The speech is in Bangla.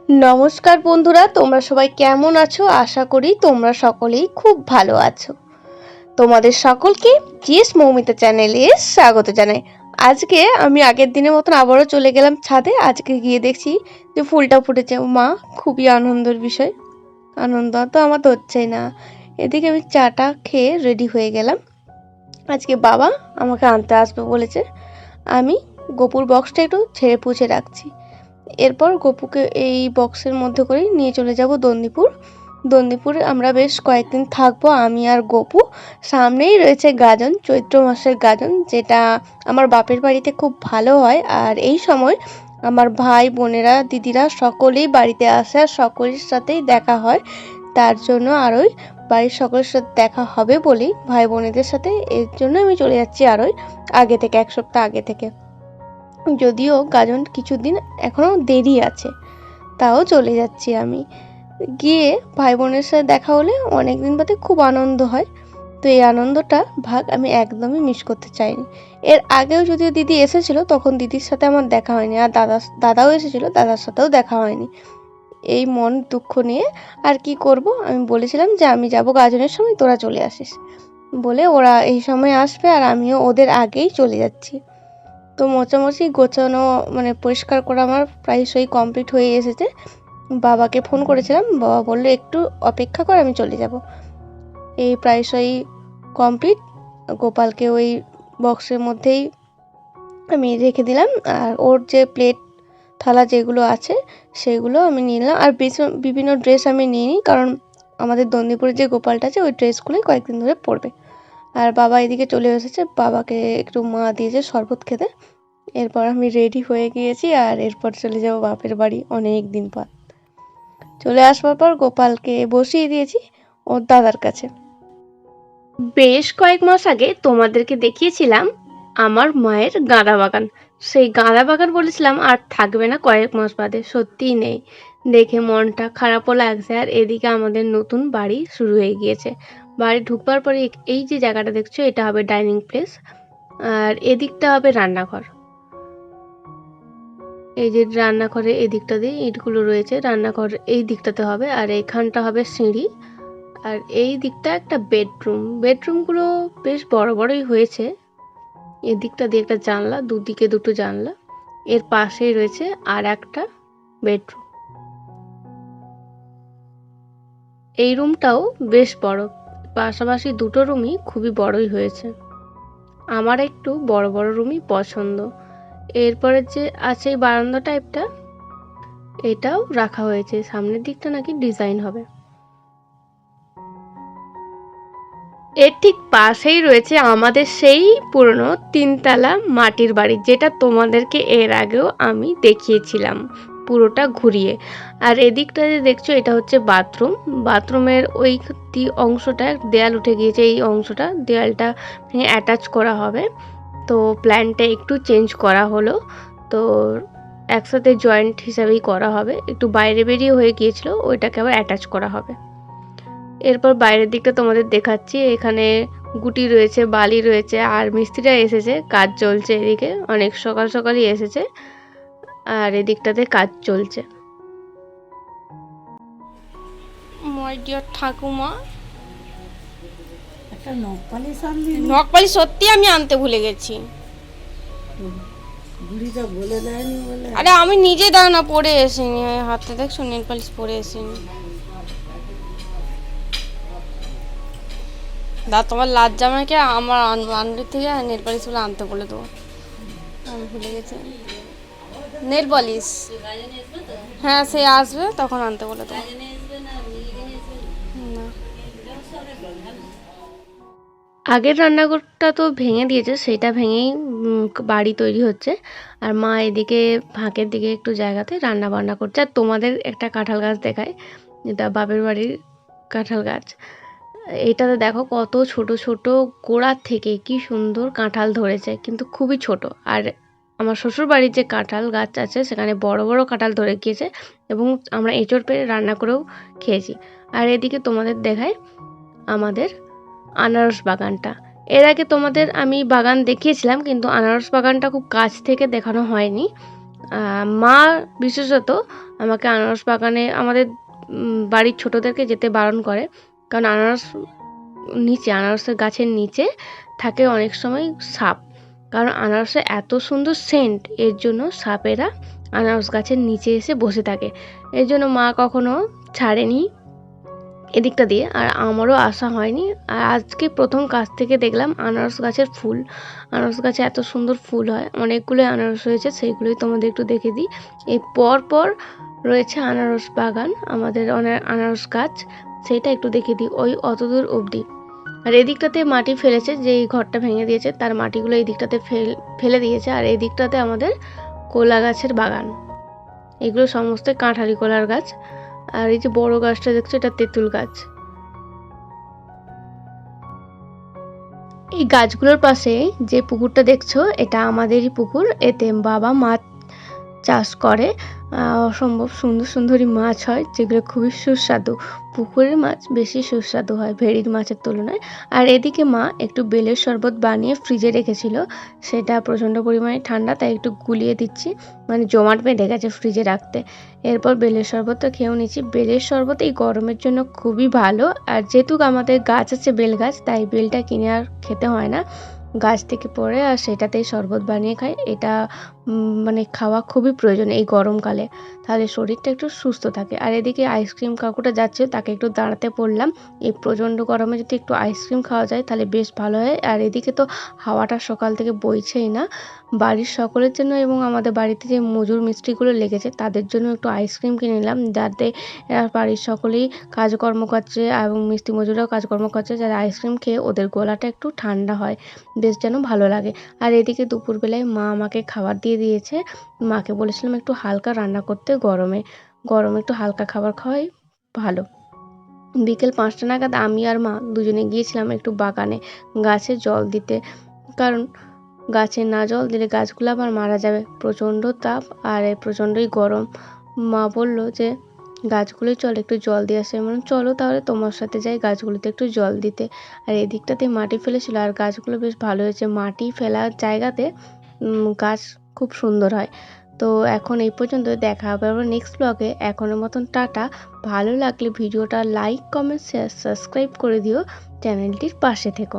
নমস্কার বন্ধুরা, তোমরা সবাই কেমন আছো? আশা করি তোমরা সকলেই খুব ভালো আছো। তোমাদের সকলকে জিএস মৌমিতা চ্যানেলে স্বাগত জানাই। আজকে আমি আগের দিনের মতন আবারও চলে গেলাম ছাদে। আজকে গিয়ে দেখছি যে ফুলটা ফুটেছে। মা, খুবই আনন্দের বিষয়। আনন্দ তো আমার তো হচ্ছেই না। এদিকে আমি চাটা খেয়ে রেডি হয়ে গেলাম। আজকে বাবা আমাকে আনতে আসবে বলেছে। আমি গোপুর বক্সটা একটু ঝেড়ে পুছে রাখছি। এরপর গপুকে এই বক্সের মধ্যে করে নিয়ে চলে যাব দন্দিপুর। দন্দিপুরে আমরা বেশ কয়েকদিন থাকবো, আমি আর গপু। সামনেই রয়েছে গাজন, চৈত্র মাসের গাজন, যেটা আমার বাপের বাড়িতে খুব ভালো হয়। আর এই সময় আমার ভাই বোনেরা দিদিরা সকলেই বাড়িতে আসে আর সকলের সাথেই দেখা হয়। তার জন্য আরোই বাড়ির সকলের সাথে দেখা হবে বলেই ভাই বোনেদের সাথে, এর জন্য আমি চলে যাচ্ছি আরোই আগে থেকে, এক সপ্তাহ আগে থেকে। যদিও গাজন কিছুদিন এখনো দেরি আছে, তাও চলে যাচ্ছি আমি। গিয়ে ভাই বোনের সাথে দেখা হলে অনেকদিন বাদে খুব আনন্দ হয়। তো এই আনন্দটা ভাগ আমি একদমই মিস করতে চাইনি। এর আগেও যদিও দিদি এসেছিল, তখন দিদির সাথে আমার দেখা হয়নি। আর দাদাও এসেছিল, দাদার সাথেও দেখা হয়নি। এই মন দুঃখ নিয়ে আর কি করব, আমি বলেছিলাম যে আমি যাব গাজনের সময়, তোরা চলে আসিস বলে। ওরা এই সময় আসবে আর আমিও ওদের আগেই চলে যাচ্ছি। তো মোছামুছি গোছানো মানে পরিষ্কার করা আমার প্রায়শই কমপ্লিট হয়ে এসেছে। বাবাকে ফোন করেছিলাম, বাবা বললো একটু অপেক্ষা কর, আমি চলে যাব। এই প্রায়শই কমপ্লিট। গোপালকে ওই বক্সের মধ্যেই আমি রেখে দিলাম। আর ওর যে প্লেট থালা যেগুলো আছে সেগুলো আমি নিলাম। আর বিভিন্ন ড্রেস আমি নিইনি, কারণ আমাদের দন্দিপুরে যে গোপালটা আছে ওই ড্রেসগুলোই কয়েকদিন ধরে পরবে। আর বাবা এদিকে চলে এসেছে, বাবাকে একটু মা দিয়েছে শরবত খেতে। এরপর আমি রেডি হয়ে গিয়েছি আর এরপর চলে যাব বাপের বাড়ি অনেক দিন পর। চলে আসবার পর গোপালকে বসিয়ে দিয়েছি ওর দাদার কাছে। বেশ কয়েক মাস আগে তোমাদেরকে দেখিয়েছিলাম আমার মায়ের গাঁদা বাগান। সেই গাঁদা বাগান বলেছিলাম আর থাকবে না কয়েক মাস বাদে, সত্যিই নেই। দেখে মনটা খারাপও লাগছে। আর এদিকে আমাদের নতুন বাড়ি শুরু হয়ে গিয়েছে। বাড়ি ঢুকবার পরে এই যে জায়গাটা দেখছো, এটা হবে ডাইনিং প্লেস, আর এদিকটা হবে রান্নাঘর। এই যে রান্নাঘরে এদিকটা দিয়ে ইটগুলো রয়েছে, রান্নাঘর এই দিকটাতে হবে। আর এইখানটা হবে সিঁড়ি। আর এই দিকটা একটা বেডরুমগুলো বেশ বড় বড়ই হয়েছে। এদিকটা দিয়ে একটা জানলা, দুদিকে দুটো জানলা। এর পাশেই রয়েছে আর একটা বেডরুম। এই রুমটাও বেশ বড়, পাশাপাশি দুটো রুমই খুবই বড়ই হয়েছে। আমার একটু বড় বড় রুমই পছন্দ। এরপরে যে আছে এই বারান্দা টাইপটা, এটাও রাখা হয়েছে। সামনের দিকটা নাকি ডিজাইন হবে। এর ঠিক পাশেই রয়েছে আমাদের সেই পুরনো তিনতলা মাটির বাড়ি, যেটা তোমাদেরকে এর আগেও আমি দেখিয়েছিলাম পুরোটা ঘুরিয়ে। আর এদিকটা যে দেখছো, এটা হচ্ছে বাথরুম। বাথরুমের ওই অংশটা দেয়াল উঠে গিয়েছে, এই অংশটা দেয়ালটা অ্যাটাচ করা হবে। তো প্ল্যানটা একটু চেঞ্জ করা হলো, তো একসাথে জয়েন্ট হিসাবেই করা হবে। একটু বাইরে বেরিয়ে হয়ে গিয়েছিল, ওইটাকে আবার অ্যাটাচ করা হবে। এরপর বাইরের দিকটা তোমাদের দেখাচ্ছি। এখানে গুটি রয়েছে, বালি রয়েছে, আর মিস্ত্রিরা এসেছে, কাজ চলছে। এদিকে অনেক সকাল সকালই এসেছে আর এদিকটাতে কাজ চলছে। মাই ডিয়ার ঠাকুমা, একটা নখপালিশ আনবি? নখপালিশ সত্যি আমি আনতে ভুলে গেছি। বুড়িটা বলে দেয়নি বলে। আরে আমি নিজে দাঁড়ানো পরে এসিনি, হাতে দেখছো নেল পালিশ পরে এসিনি। দা তোমার লাজ জামাইকে আমার আন্ডার থেকে নেল পালিশগুলো আনতে বলে দেবো, আমি ভুলে গেছি। নেল পালিশ, হ্যাঁ সে আসবে তখন আনতে বলে দেবো। না, আগের রান্নাঘরটা তো ভেঙে দিয়েছে, সেটা ভেঙেই বাড়ি তৈরি হচ্ছে। আর মা এদিকে ফাঁকের দিকে একটু জায়গাতে রান্না বান্না করছে। আর তোমাদের একটা কাঁঠাল গাছ দেখায়, যেটা বাপের বাড়ির কাঁঠাল গাছ। এটাতে দেখো কত ছোট ছোট গোড়ার থেকে কি সুন্দর কাঁঠাল ধরেছে, কিন্তু খুবই ছোট। আর আমার শ্বশুর বাড়ির যে কাঁঠাল গাছ আছে সেখানে বড় বড় কাঁঠাল ধরে গিয়েছে, এবং আমরা এঁচড় পেরে রান্না করেও খেয়েছি। আর এদিকে তোমাদের দেখায় আমাদের আনারস বাগানটা। এর আগে তোমাদের আমি বাগান দেখিয়েছিলাম, কিন্তু আনারস বাগানটা খুব কাছ থেকে দেখানো হয়নি। মা বিশেষত আমাকে আনারস বাগানে আমাদের বাড়ির ছোটোদেরকে যেতে বারণ করে, কারণ আনারসের গাছের নিচে থাকে অনেক সময় সাপ, কারণ আনারসে এত সুন্দর সেন্ট, এর জন্য সাপেরা আনারস গাছের নিচে এসে বসে থাকে। এর জন্য মা কখনো ছাড়েনি এদিকটা দিয়ে, আর আমারও আসা হয়নি। আর আজকে প্রথম কাছ থেকে দেখলাম আনারস গাছের ফুল। আনারস গাছে এত সুন্দর ফুল হয়, অনেকগুলোই আনারস হয়েছে, সেইগুলোই তোমাদের একটু দেখে দিই। এই পর রয়েছে আনারস বাগান, আমাদের অনেক আনারস গাছ, সেইটা একটু দেখে দিই, ওই অতদূর অবধি। আর এদিকটাতে মাটি ফেলেছে, যে এই ঘরটা ভেঙে দিয়েছে তার মাটিগুলো এই দিকটাতে ফেলে দিয়েছে। আর এই দিকটাতে আমাদের কলা গাছের বাগান, এগুলো সমস্ত কাঁঠালি কলার গাছ। আর এই যে বড় গাছটা দেখছো, এটা তেঁতুল গাছ। এই গাছগুলোর পাশে যে পুকুরটা দেখছো, এটা আমাদেরই পুকুর, এতে বাবা মাছ চাষ করে। অসম্ভব সুন্দর সুন্দরী মাছ হয়, যেগুলো খুবই সুস্বাদু। পুকুরের মাছ বেশি সুস্বাদু হয় ভেড়ির মাছের তুলনায়। আর এদিকে মা একটু বেলের শরবত বানিয়ে ফ্রিজে রেখেছিল, সেটা প্রচণ্ড পরিমাণে ঠান্ডা, তাই একটু গুলিয়ে দিচ্ছি, মানে জমাট বেঁধে গেছে ফ্রিজে রাখতে। এরপর বেলের শরবতটা খেয়েও নিচ্ছি। বেলের শরবত এই গরমের জন্য খুবই ভালো, আর যেহেতু আমাদের গাছ আছে বেল গাছ, তাই বেলটা কিনে আর খেতে হয় না, গাছ থেকে পড়ে আর সেটাতেই শরবত বানিয়ে খাই। এটা মানে খাওয়া খুবই প্রয়োজন এই গরমকালে, তাহলে শরীরটা একটু সুস্থ থাকে। আর এদিকে আইসক্রিম কাকুটা যাচ্ছে, তাকে একটু দাঁড়াতে বললাম, এই প্রচণ্ড গরমে যদি একটু আইসক্রিম খাওয়া যায় তাহলে বেশ ভালো হয়। আর এদিকে তো হাওয়াটা সকাল থেকে বইছেই না। বাড়ির সকলের জন্য এবং আমাদের বাড়িতে যে মজুর মিস্ত্রিগুলো লেগেছে তাদের জন্য একটু আইসক্রিম কিনে নিলাম, যাতে বাড়ির সকলেই কাজকর্ম করছে এবং মিস্ত্রি মজুরাও কাজকর্ম করছে, যাতে আইসক্রিম খেয়ে ওদের গলাটা একটু ঠান্ডা হয়, বেশ যেন ভালো লাগে। আর এদিকে দুপুরবেলায় মা আমাকে খাবার দিয়ে দিয়েছে। মাকে বলেছিলাম একটু হালকা রান্না করতে, গরমে একটু হালকা খাবার খাওয়াই ভালো। বিকেল 5টা নাগাদ আমি আর মা দুজনে গিয়েছিলাম একটু বাগানে গাছে জল দিতে, কারণ গাছে না জল দিলে গাছগুলো আবার মারা যাবে, প্রচণ্ড তাপ আর প্রচণ্ডই গরম। মা বলল যে গাছগুলোই চল একটু জল দিয়ে আসে, মানে চলো তাহলে তোমার সাথে যাই গাছগুলোতে একটু জল দিতে। আর এদিকটাতে মাটি ফেলেছিল, আর গাছগুলো বেশ ভালো হয়েছে, মাটি ফেলার জায়গাতে গাছ খুব সুন্দর হয়। তো এখন এই পর্যন্ত, দেখা হবে আবার নেক্সট ব্লগে। এখনের মতন টাটা। ভালো লাগলে ভিডিওটা লাইক, কমেন্ট, শেয়ার, সাবস্ক্রাইব করে দিও, চ্যানেলটির পাশে থেকো।